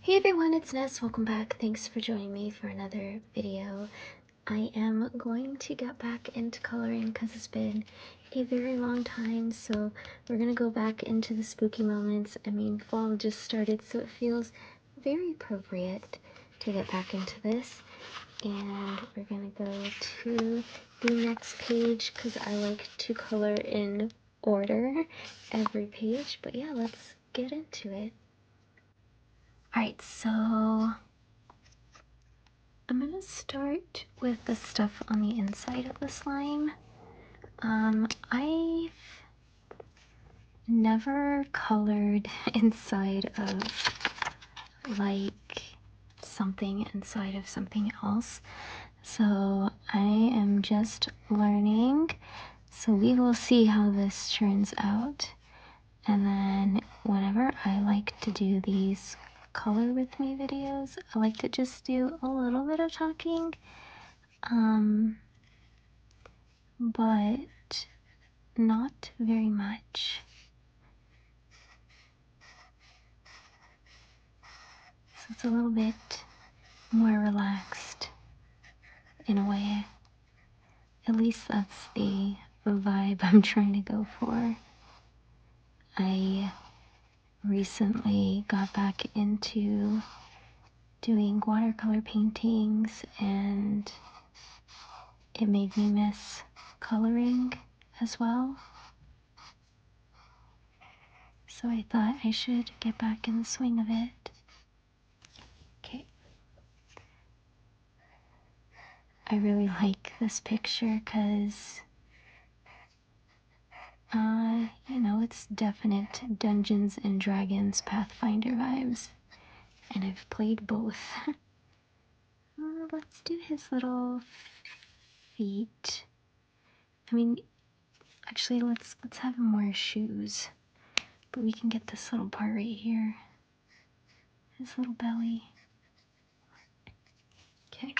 Hey everyone, it's Ness. Welcome back. Thanks for joining me for another video. I am going to get back into coloring because it's been a very long time, so we're going to go back into the spooky moments. I mean, fall just started, so it feels very appropriate to get back into this. And we're going to go to the next page because I like to color in order every page. But yeah, let's get into it. Alright, so I'm going to start with the stuff on the inside of the slime. I've never colored inside of like something inside of something else, so I am just learning. So we will see how this turns out, and then whenever I like to do these color with me videos, I like to just do a little bit of talking, but not very much. So it's a little bit more relaxed in a way. At least that's the vibe I'm trying to go for. I recently got back into doing watercolor paintings, and it made me miss coloring as well. So I thought I should get back in the swing of it. Okay. I really like this picture because, you know, it's definite Dungeons and Dragons Pathfinder vibes. And I've played both. Let's do his little feet. I mean, actually, let's have him wear shoes. But we can get this little part right here. His little belly. Okay.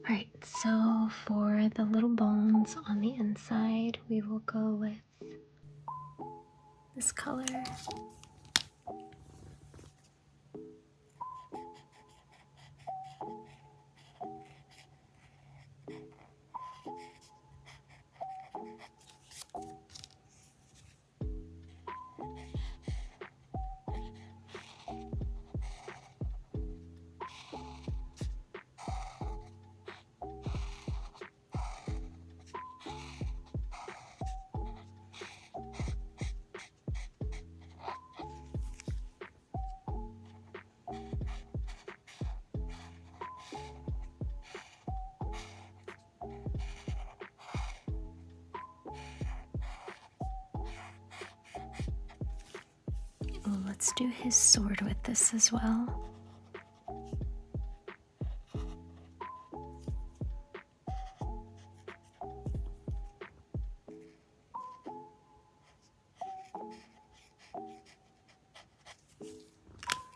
Alright, so for the little bones on the inside, we will go with this color. Ooh, let's do his sword with this as well.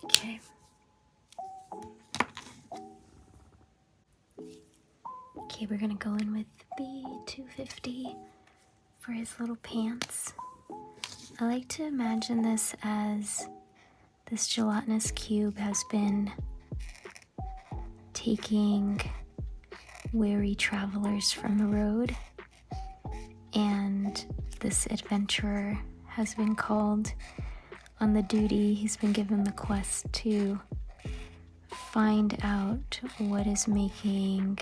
Okay. Okay, we're gonna go in with B250 for his little pants. I like to imagine this as this gelatinous cube has been taking weary travelers from the road, and this adventurer has been called on the duty. He's been given the quest to find out what is making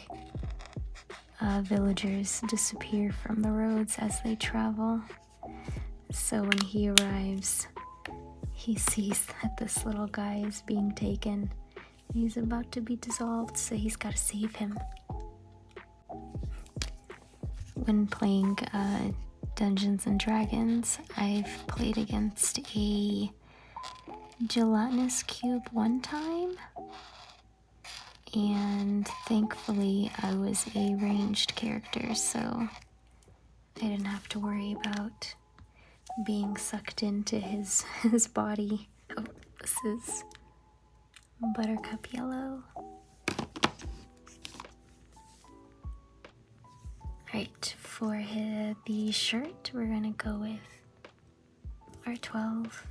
villagers disappear from the roads as they travel. So when he arrives, he sees that this little guy is being taken. He's about to be dissolved, so he's got to save him. When playing Dungeons and Dragons, I've played against a gelatinous cube one time, and thankfully I was a ranged character, so I didn't have to worry about being sucked into his body. Oh, this is buttercup yellow. Right, for the shirt, we're gonna go with our 12.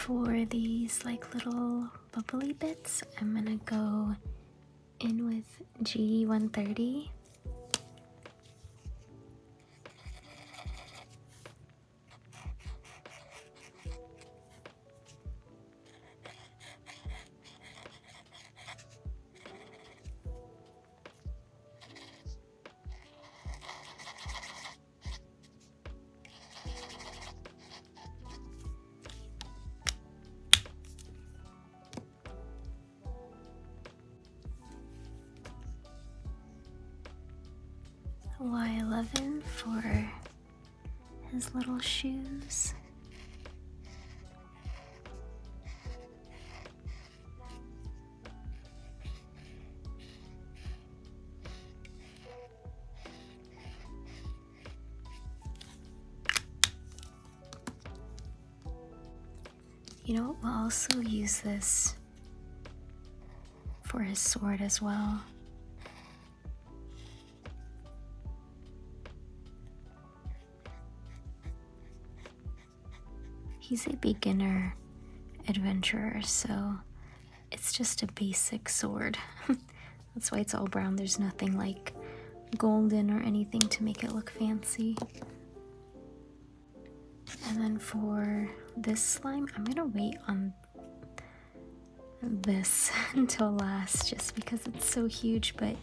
For these like little bubbly bits, I'm gonna go in with Jade 130. Y11 for his little shoes. You know, we'll also use this for his sword as well. He's a beginner adventurer, so it's just a basic sword. That's why it's all brown. There's nothing like golden or anything to make it look fancy. And then for this slime, I'm gonna wait on this until last just because it's so huge, but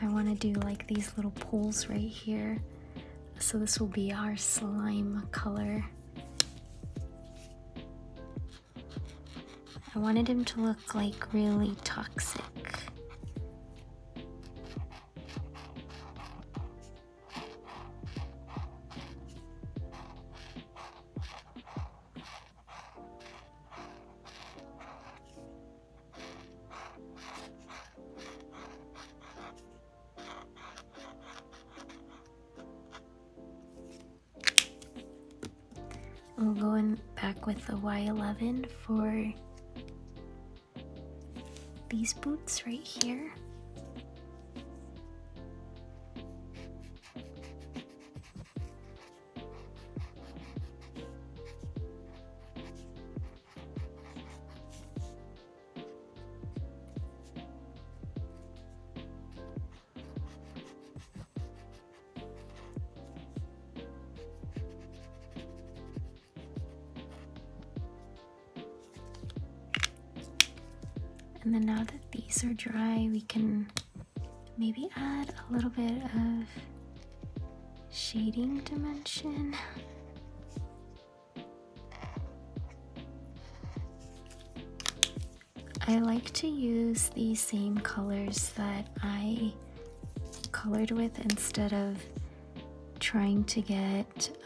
I want to do like these little pools right here. So this will be our slime color. I wanted him to look like really toxic. We'll go in back with the Y11 for these boots right here. And then now that these are dry, we can maybe add a little bit of shading dimension. I like to use the same colors that I colored with instead of trying to get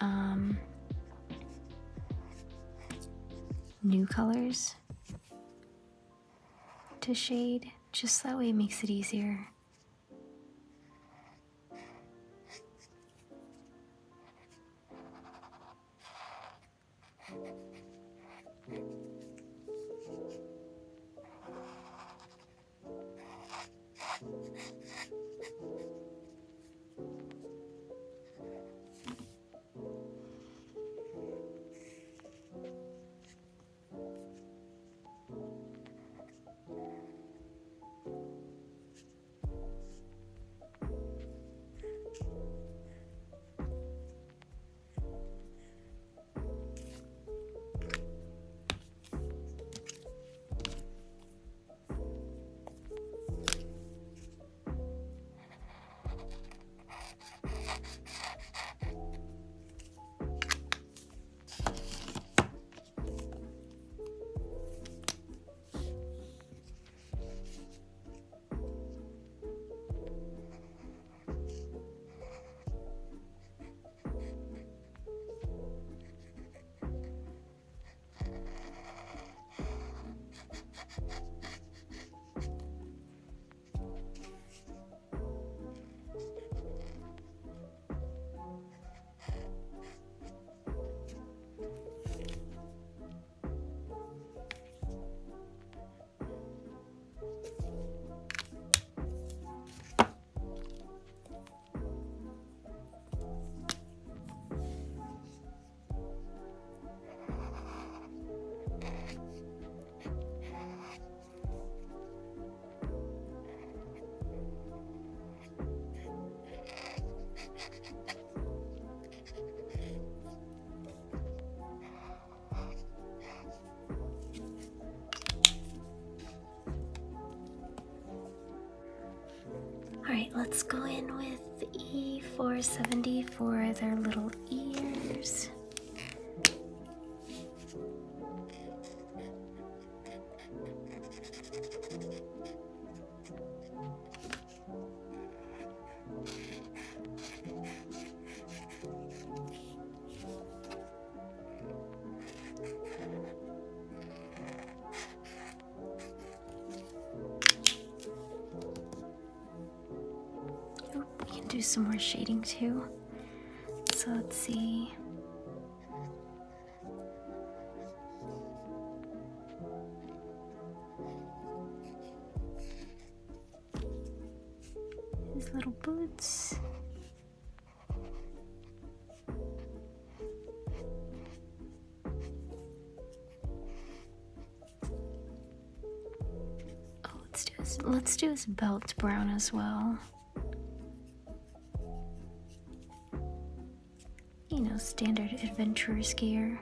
new colors to shade. Just that way it makes it easier. Alright, let's go in with E470 for their little ears. We can do some more shading too. So let's see. His little boots. Oh, let's do his belt brown as well. You know, standard adventurer's gear.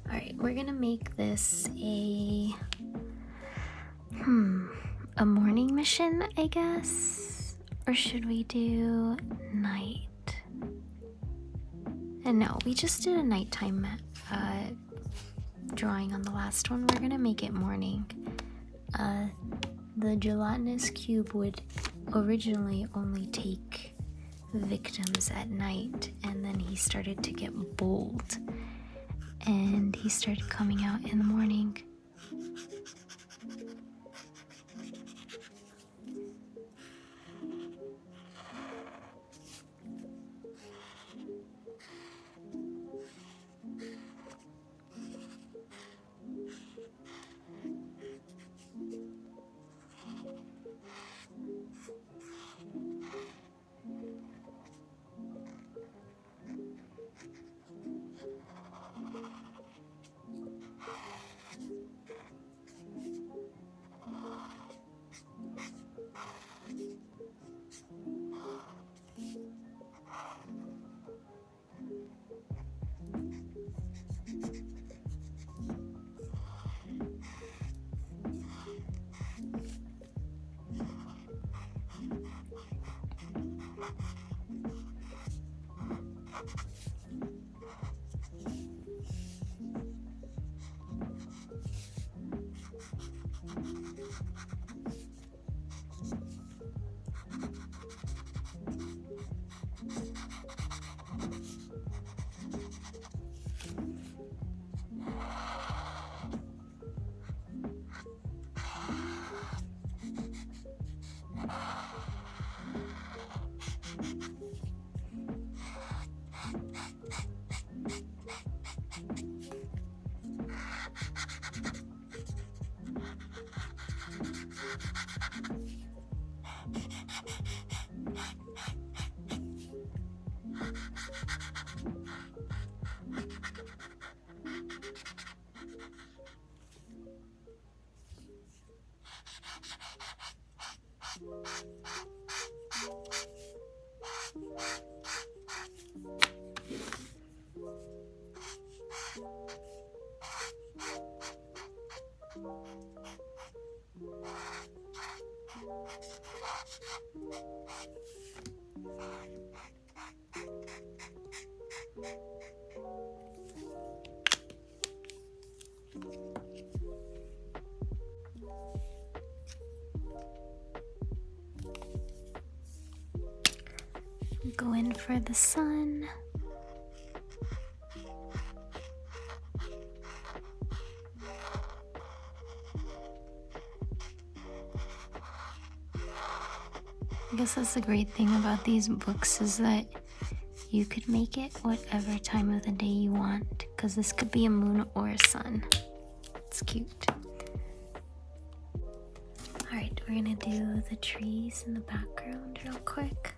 Alright, we're gonna make this a morning mission, I guess? Or should we do night? And no, we just did a nighttime drawing on the last one. We're gonna make it morning. The gelatinous cube would originally only take victims at night, and then he started to get bold and he started coming out in the morning. Go in for the sun. I guess that's the great thing about these books is that you could make it whatever time of the day you want, because this could be a moon or a sun. It's cute. Alright, we're gonna do the trees in the background real quick.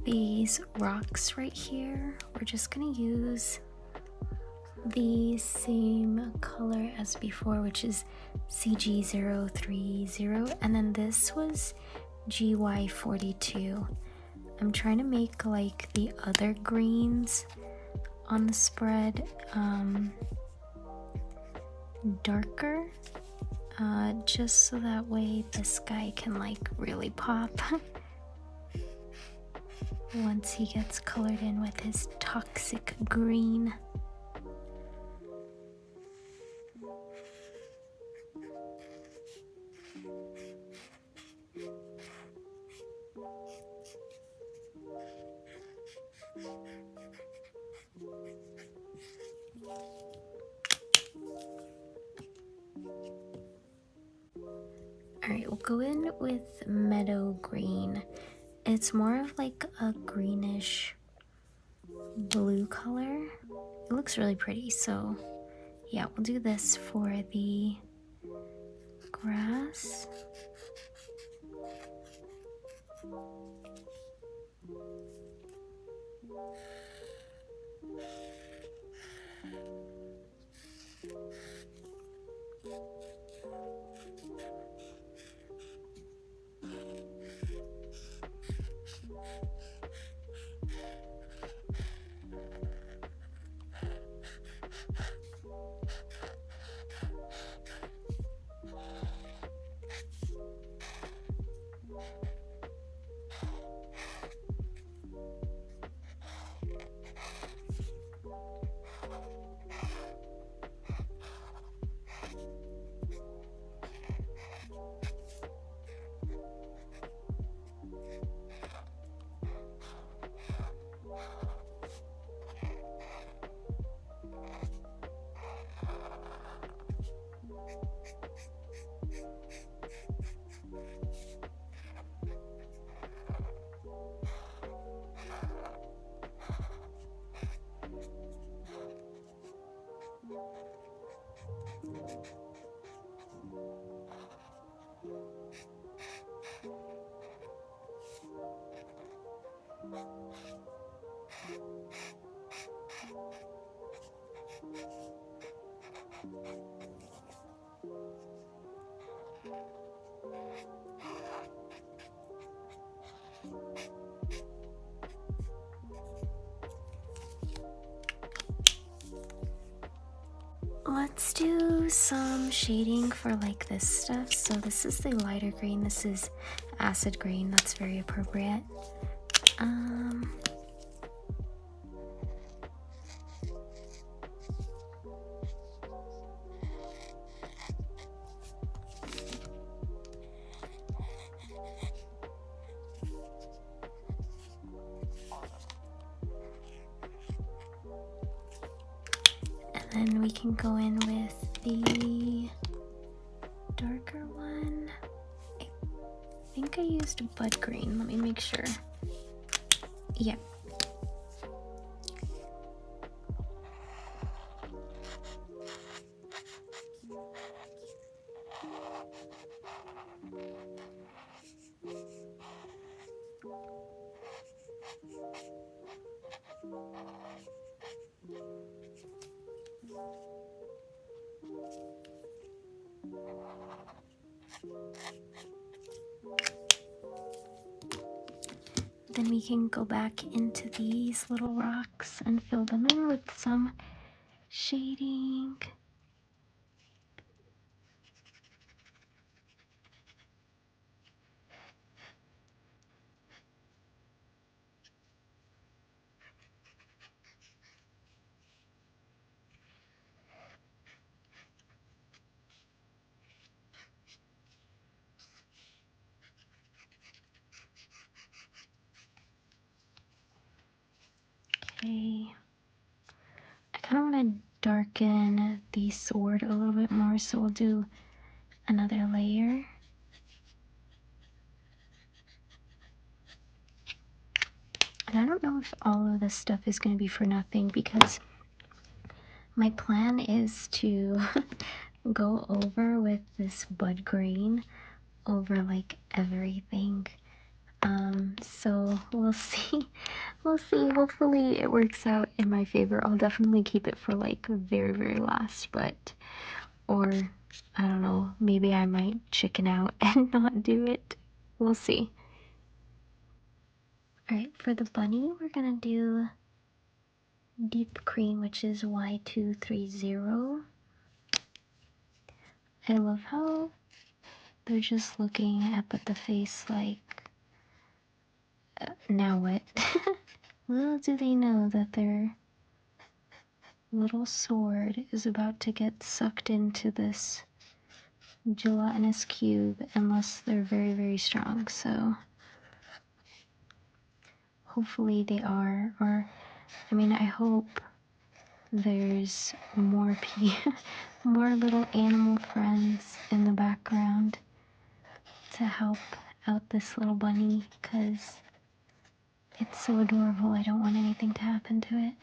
These rocks right here, we're just gonna use the same color as before, which is CG030, and then this was GY42. I'm trying to make like the other greens on the spread darker, just so that way this guy can like really pop once he gets colored in with his toxic green. Alright, we'll go in with meadow green. It's more of like a greenish blue color. It looks really pretty, so yeah, we'll do this for the grass. Let's do some shading for like this stuff. So this is the lighter green, this is acid green, that's very appropriate. then we can go in with the darker one. I think I used bud green. Let me make sure. Yeah. Then we can go back into these little rocks and fill them in with some shading. Okay. I kind of want to darken the sword a little bit more, so we'll do another layer. And I don't know if all of this stuff is going to be for nothing, because my plan is to go over with this bud green over like everything. So we'll see. We'll see. Hopefully it works out in my favor. I'll definitely keep it for like very, very last, but, or I don't know, maybe I might chicken out and not do it. We'll see. Alright, for the bunny, we're gonna do deep cream, which is Y230. I love how they're just looking up at the face like, now what? Little do they know that their little sword is about to get sucked into this gelatinous cube unless they're very, very strong. So hopefully they are, or I mean, I hope there's more more little animal friends in the background to help out this little bunny, because it's so adorable. I don't want anything to happen to it.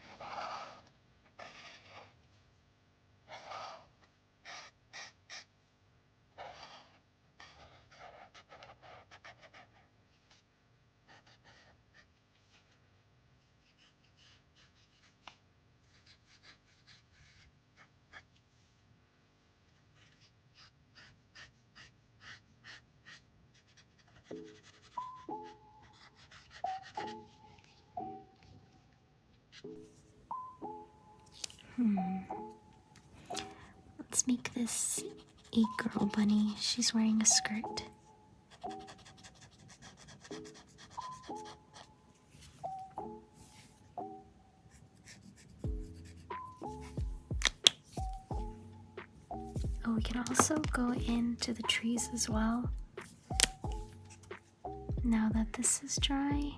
Let's make this a girl bunny. She's wearing a skirt. Oh, we can also go into the trees as well, now that this is dry.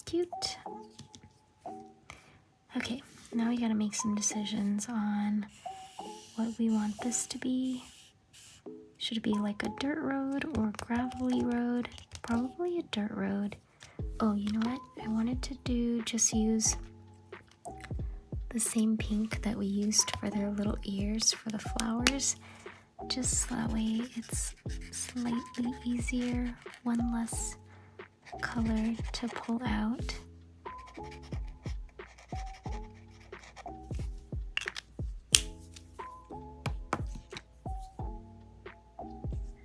Cute. Okay, now we gotta make some decisions on what we want this to be. Should it be like a dirt road or gravelly road? Probably a dirt road. Oh, you know what? I wanted to just use the same pink that we used for their little ears for the flowers. Just so that way it's slightly easier, one less color to pull out.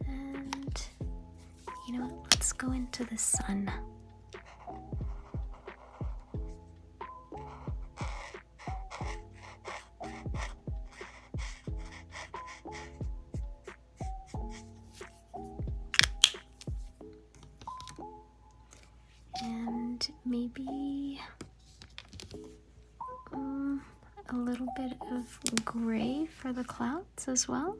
And you know what, go into the sun. And maybe a little bit of gray for the clouds as well.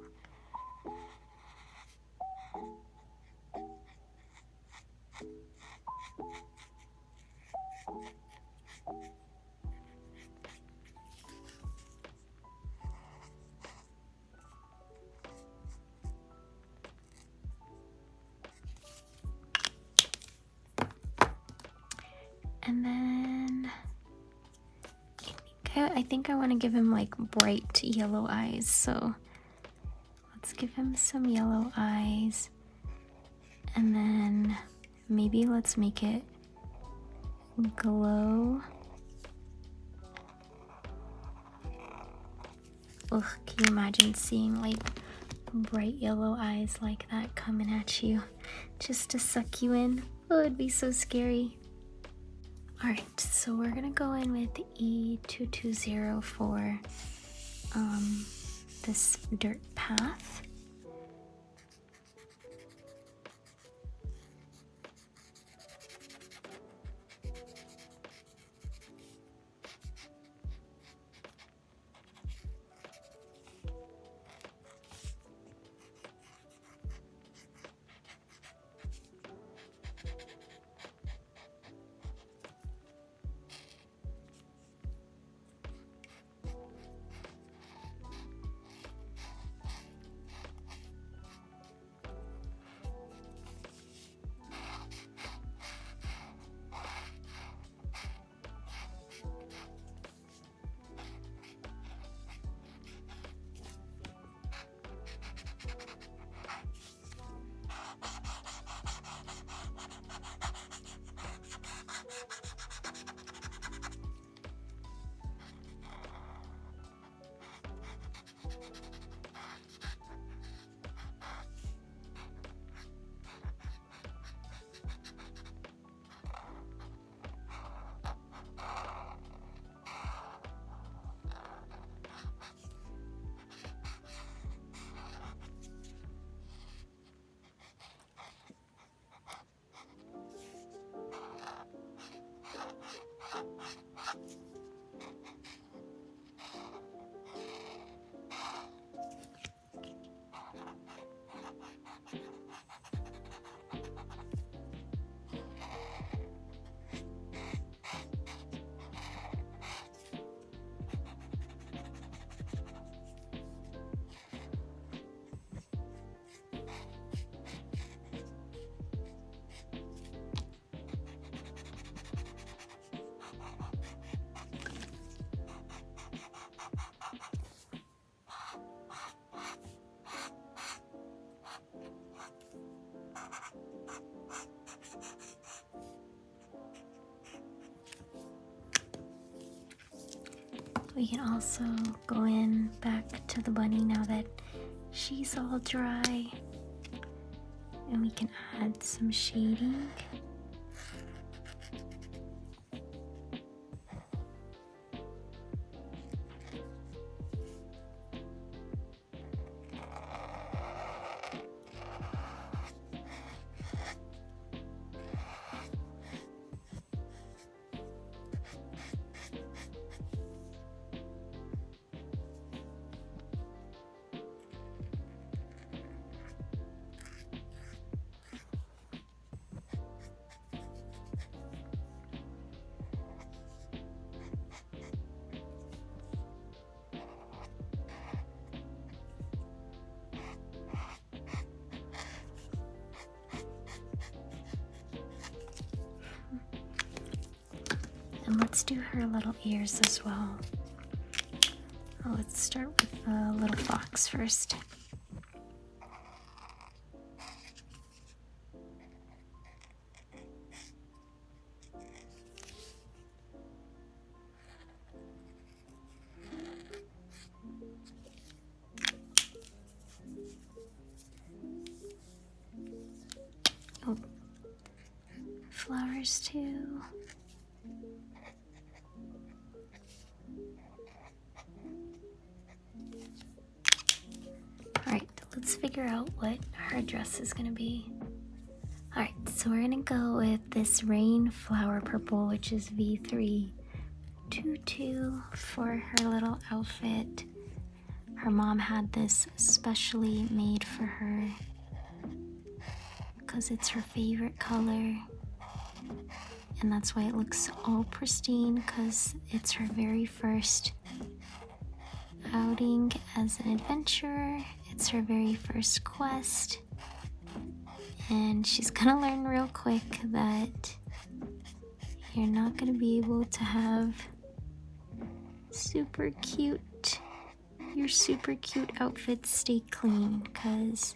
And then I think I want to give him like bright yellow eyes, so let's give him some yellow eyes, and then maybe let's make it glow. Ugh, can you imagine seeing like bright yellow eyes like that coming at you just to suck you in? Oh, it'd be so scary. Alright, so we're gonna go in with E220 for this dirt path. We can also go in back to the bunny now that she's all dry, and we can add some shading. And let's do her little ears as well. Let's start with the little fox first. Oh, colors too. Alright, let's figure out what her dress is gonna be. Alright, so we're gonna go with this rain flower purple, which is V3 tutu for her little outfit. Her mom had this specially made for her because it's her favorite color, and that's why it looks all pristine, because it's her very first outing as an adventurer. It's her very first quest, and she's gonna learn real quick that you're not gonna be able to have your super cute outfits stay clean, because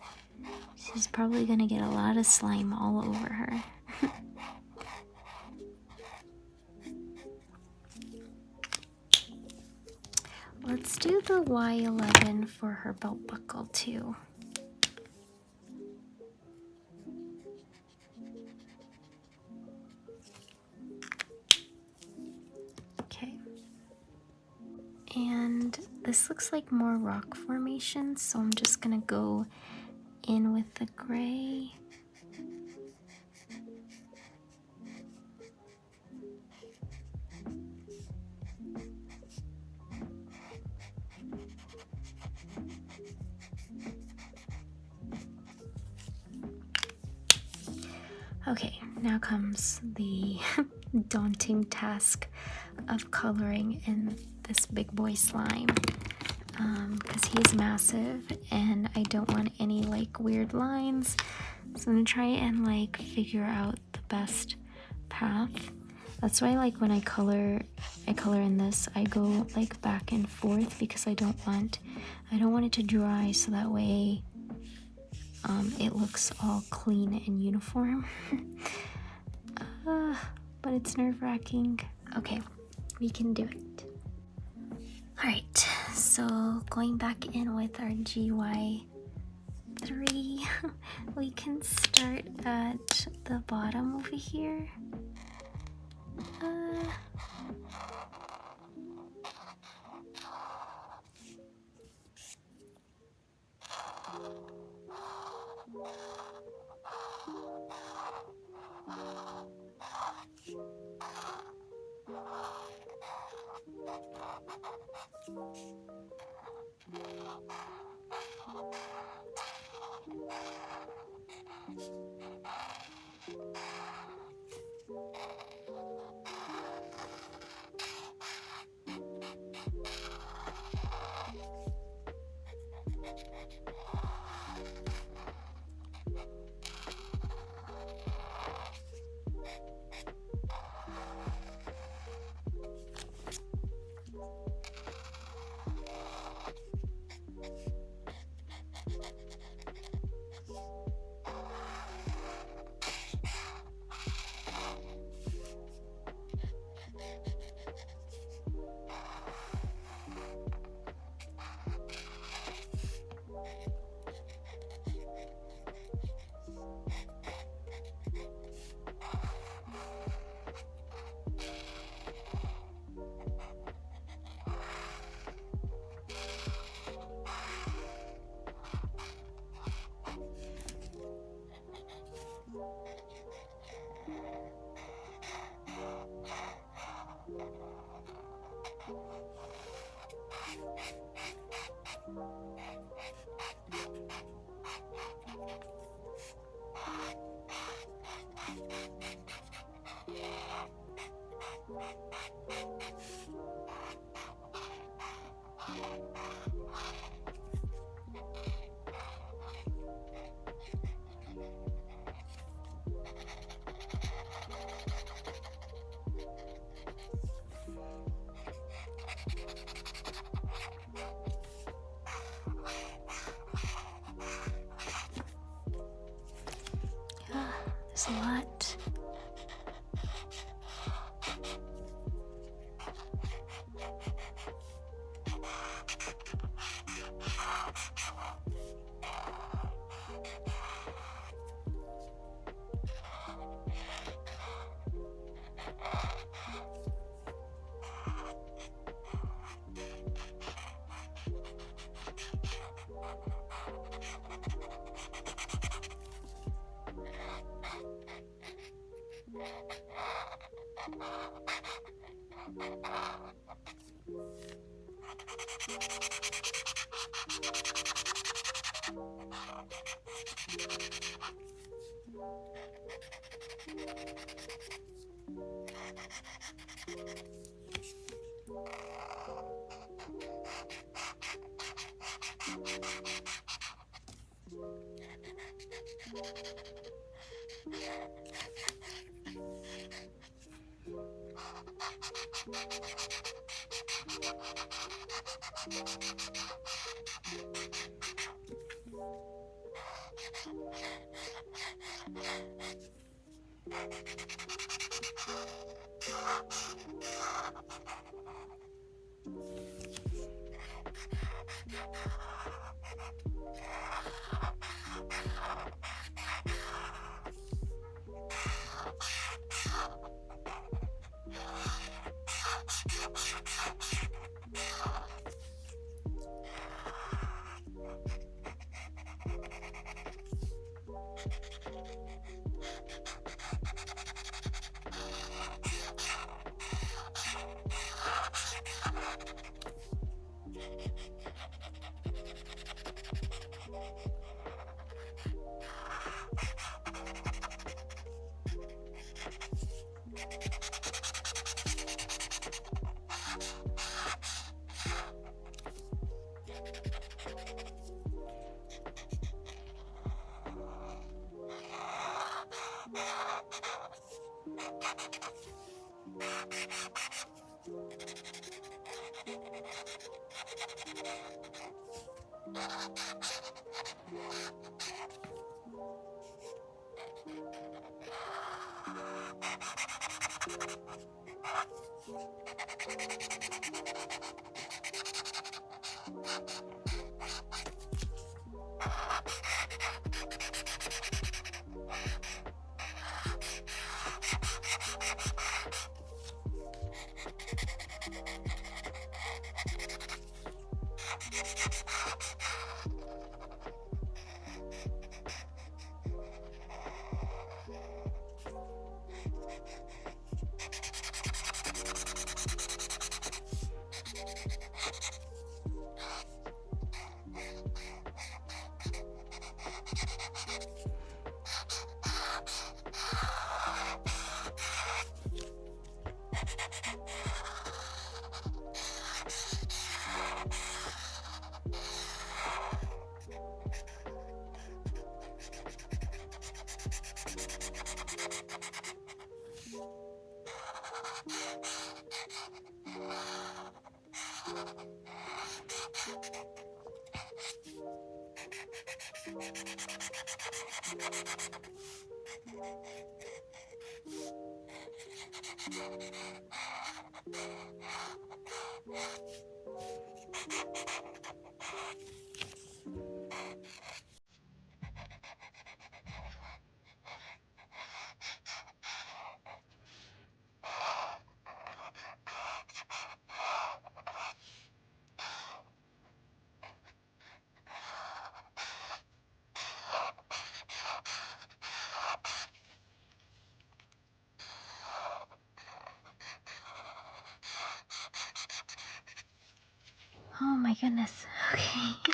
she's probably gonna get a lot of slime all over her. Let's do the Y11 for her belt buckle too. Okay. And this looks like more rock formation, so I'm just gonna go in with the gray. Okay, now comes the daunting task of coloring in this big boy slime, because he's massive and I don't want any like weird lines, so I'm gonna try and like figure out the best path. That's why like when I color in this, I go like back and forth, because I don't want it to dry, so that way it looks all clean and uniform. But it's nerve-wracking. Okay, we can do it. Alright, so going back in with our GY3, we can start at the bottom over here. There's a lot. Oh my goodness. Okay.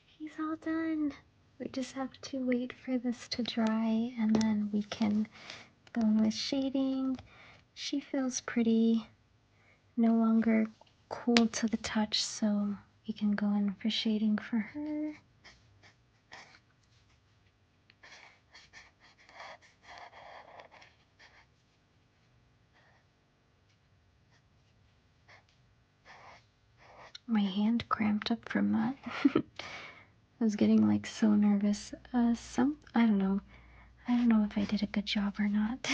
He's all done. We just have to wait for this to dry and then we can go in with shading. She feels pretty, no longer cool to the touch, so we can go in for shading for her. My hand cramped up from that. I was getting like so nervous. I don't know. I don't know if I did a good job or not.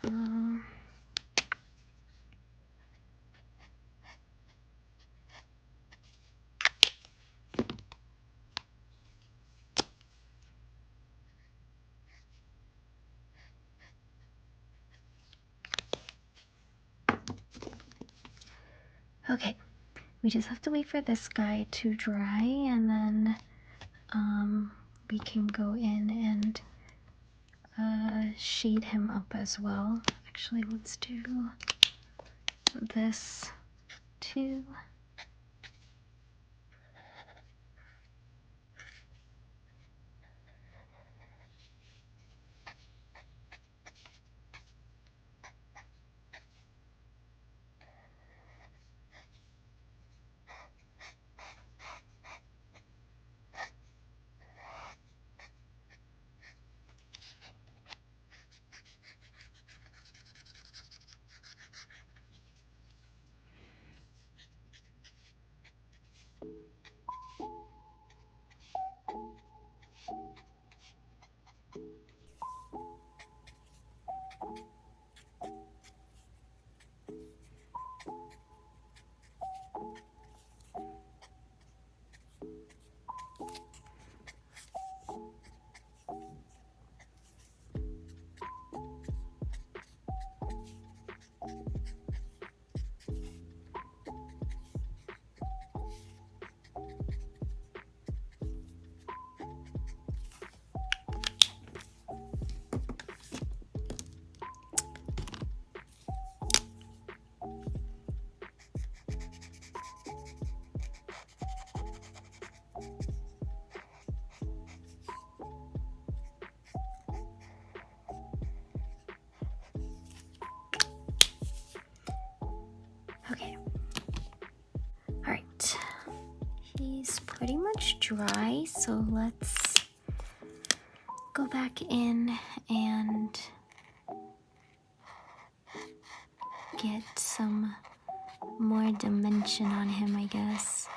um, okay, we just have to wait for this guy to dry, and then we can go in and shade him up as well. Actually, let's do this too. Okay. Alright. He's pretty much dry, so let's go back in and get some more dimension on him, I guess.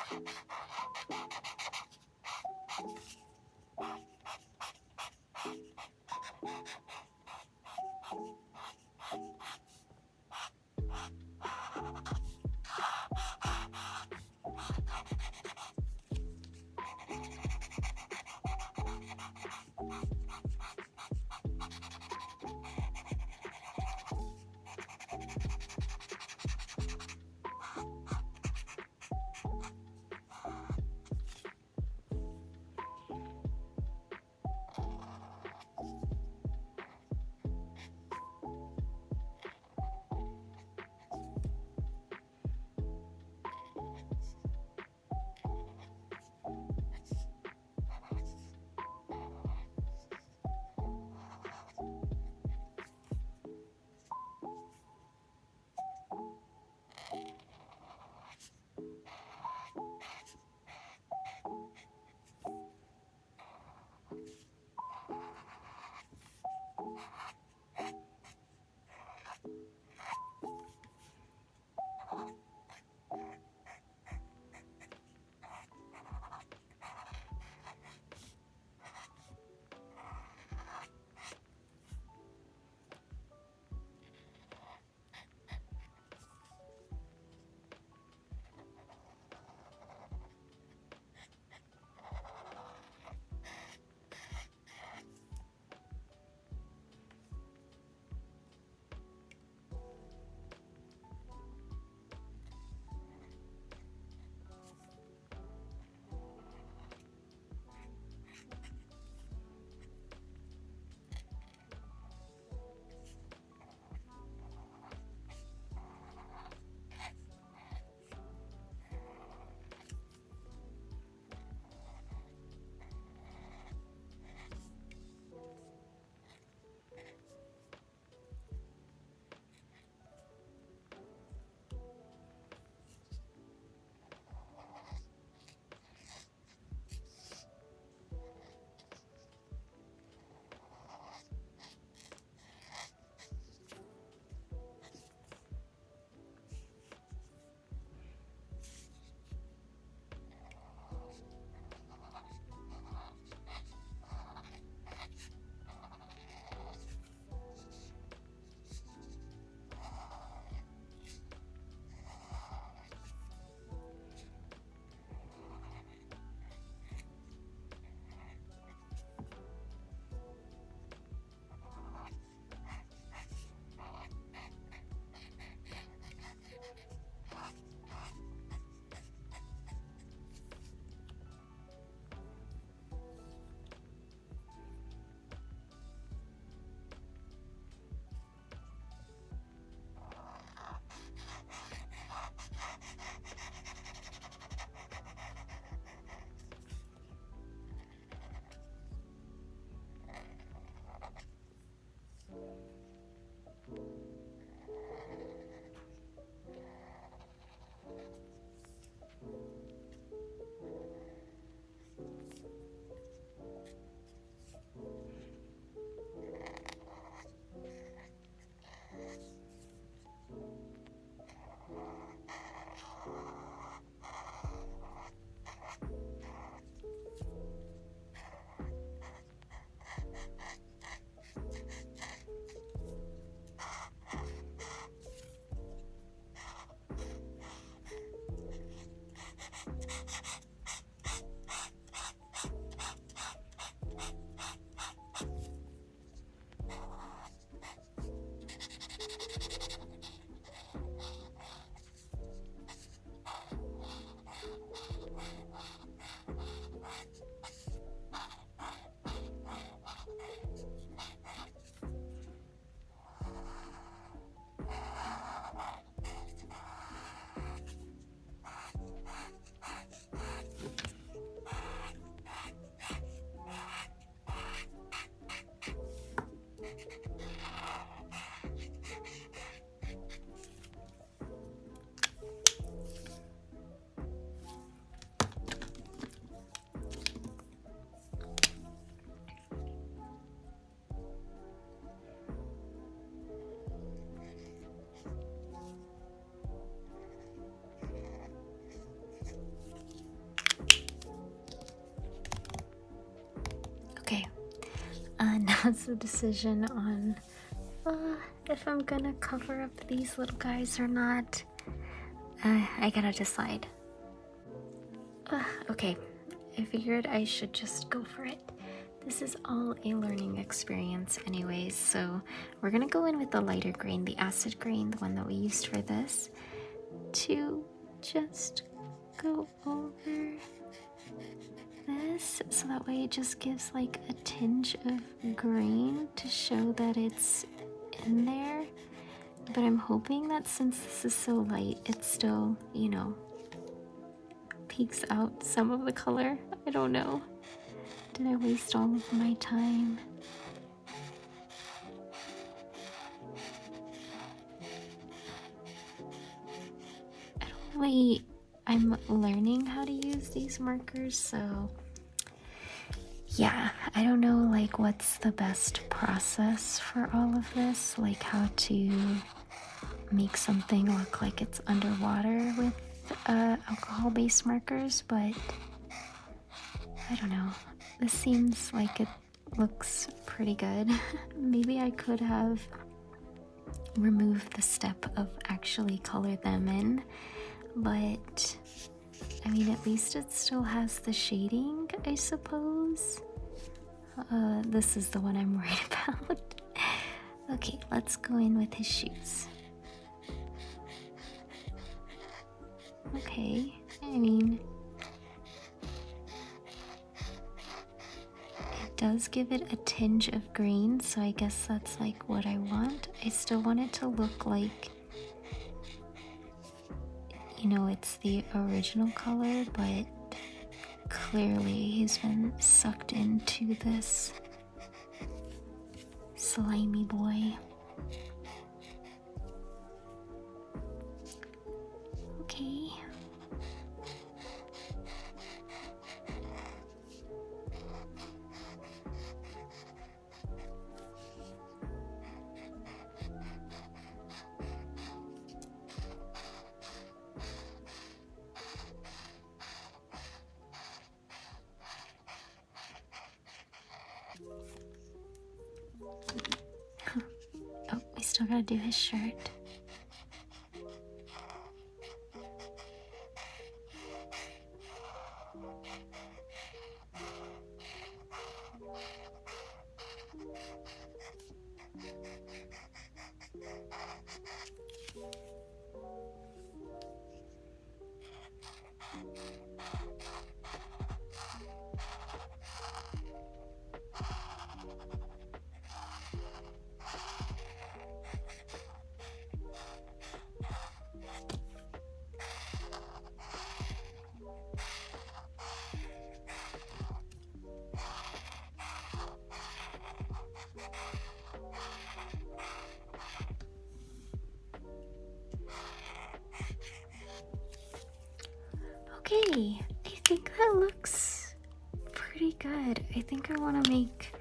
has the decision on if I'm gonna cover up these little guys or not. I gotta decide. Okay, I figured I should just go for it. This is all a learning experience anyways, so we're gonna go in with the lighter green, the acid green, the one that we used for this, to just go over this, so that way it just gives like a tinge of green to show that it's in there. But I'm hoping that since this is so light, it still, you know, peeks out some of the color. I don't know. Did I waste all of my time? I'm learning how to use these markers, so yeah, I don't know like what's the best process for all of this, like how to make something look like it's underwater with alcohol-based markers, but I don't know. This seems like it looks pretty good. Maybe I could have removed the step of actually color them in, but I mean, at least it still has the shading, I suppose. This is the one I'm worried about. Okay, let's go in with his shoes. Okay, I mean, it does give it a tinge of green, so I guess that's like what I want. I still want it to look like, you know, it's the original color, but clearly he's been sucked into this slimy boy. Okay. Oh, we still gotta do his shirt. Okay, I think that looks pretty good. I think I want to make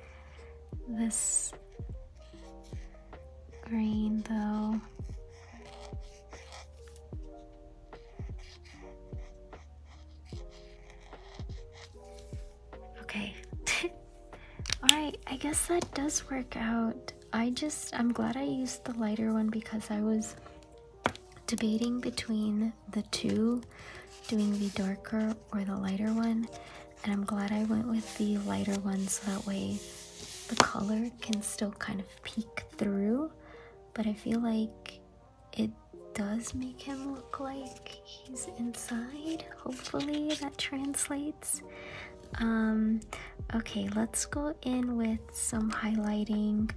this green though. Okay. Alright, I guess that does work out. I'm glad I used the lighter one because I was debating between the two, doing the darker or the lighter one, and I'm glad I went with the lighter one so that way the color can still kind of peek through, but I feel like it does make him look like he's inside. Hopefully that translates. Okay, let's go in with some highlighting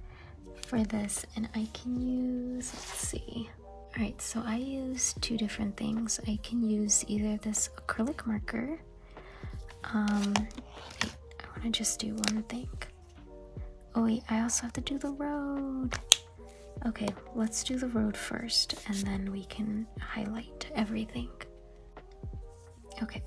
for this, and I can use, let's see. Alright, so I use two different things. I can use either this acrylic marker. I want to just do one thing. Oh wait, I also have to do the road. Okay, let's do the road first, and then we can highlight everything. Okay.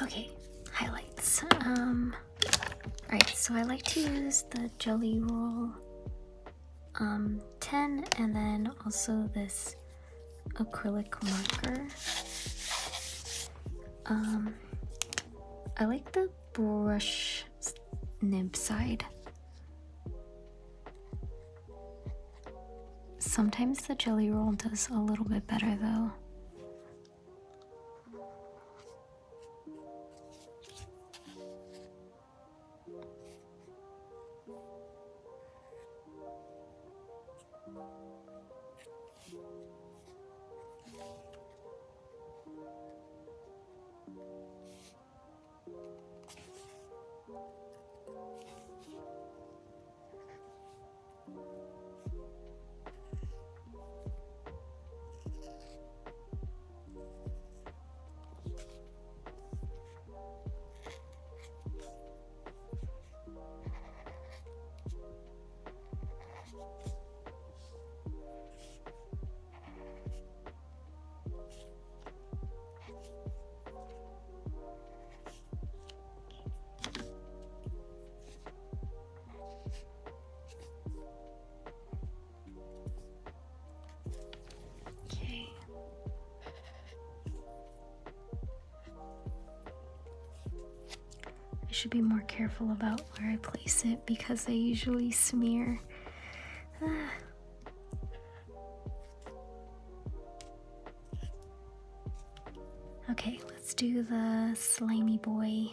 Okay, highlights. Alright, so I like to use the Jelly Roll 10 and then also this acrylic marker. I like the brush nib side. Sometimes the Jelly Roll does a little bit better though. I should be more careful about where I place it because I usually smear. Okay, let's do the slimy boy.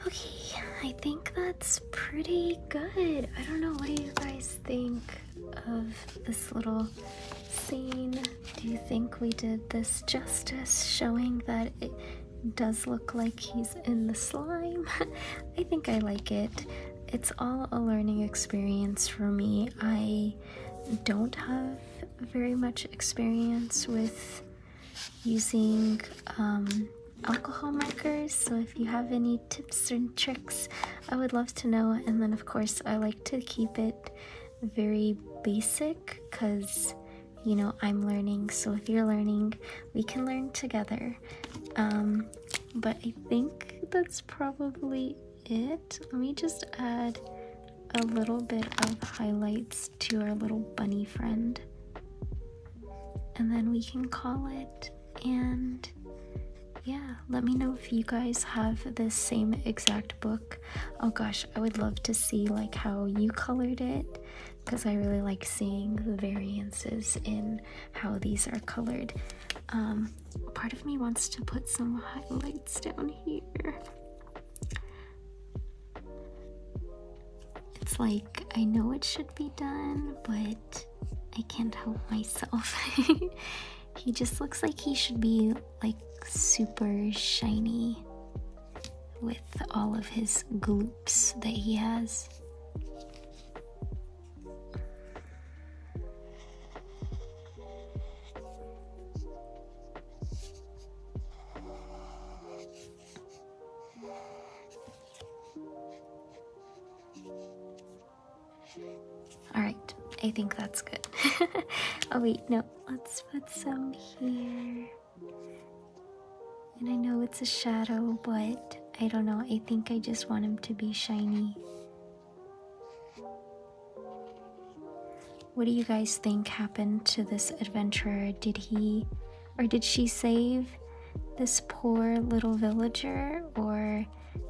Okay, I think that's pretty good. I don't know, what do you guys think of this little scene? Do you think we did this justice, showing that does look like he's in the slime. I think I like it. It's all a learning experience for me. I don't have very much experience with using alcohol markers, so if you have any tips and tricks, I would love to know. And then of course I like to keep it very basic because, you know, I'm learning, so if you're learning, we can learn together. But I think that's probably it. Let me just add a little bit of highlights to our little bunny friend, and then we can call it. And yeah, let me know if you guys have the same exact book. Oh gosh, I would love to see like how you colored it, because I really like seeing the variances in how these are colored. Part of me wants to put some highlights down here. It's like, I know it should be done, but I can't help myself. He just looks like he should be like super shiny with all of his gloops that he has. Alright, I think that's good. Oh wait, no, let's put some here. And I know it's a shadow, but I don't know, I think I just want him to be shiny. What do you guys think happened to this adventurer? Did he or did she save this poor little villager, or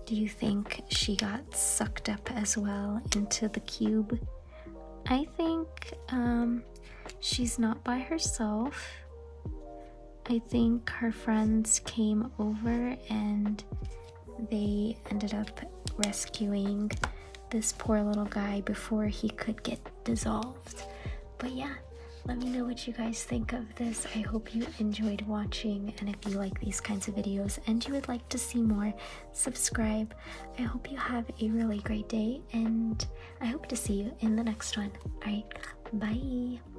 do you think she got sucked up as well into the cube? I think she's not by herself. I think her friends came over and they ended up rescuing this poor little guy before he could get dissolved. But yeah, let me know what you guys think of this. I hope you enjoyed watching, and if you like these kinds of videos and you would like to see more, subscribe. I hope you have a really great day, and I hope to see you in the next one. Alright, bye!